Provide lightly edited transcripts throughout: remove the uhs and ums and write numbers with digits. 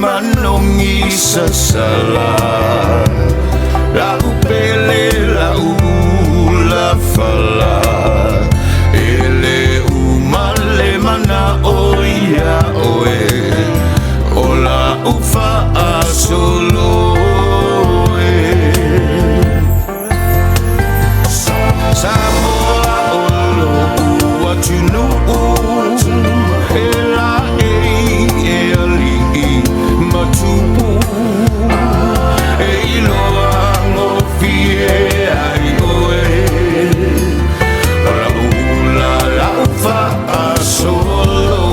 manongi sasala la upele la ula fala ele umale mana oia oe ola ufa asolo Samoa olo ua tunu ela ali matupu iloa ngofie ai oe la ula la ufa asolo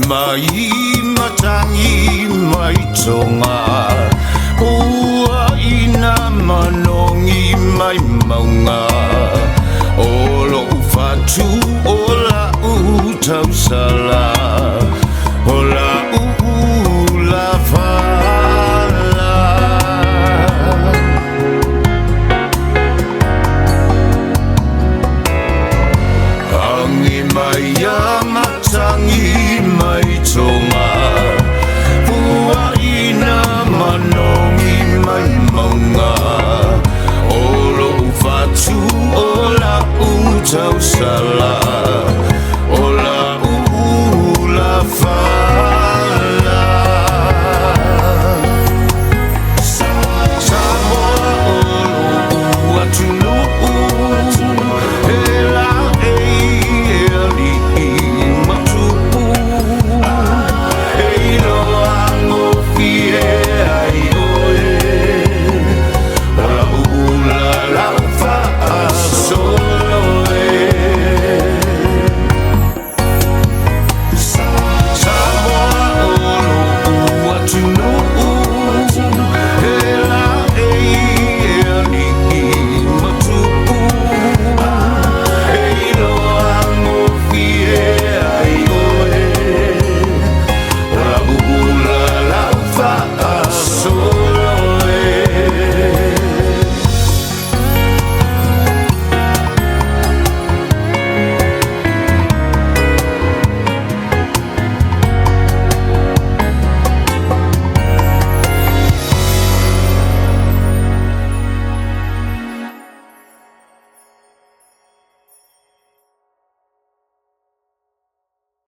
mai matangi mai tonga ua ina manongi mai maunga olo ufatu ola utau sala ola ula fala angi mai matangi mai tonga ua ina manongi mai maunga olo ufatu ola utau sala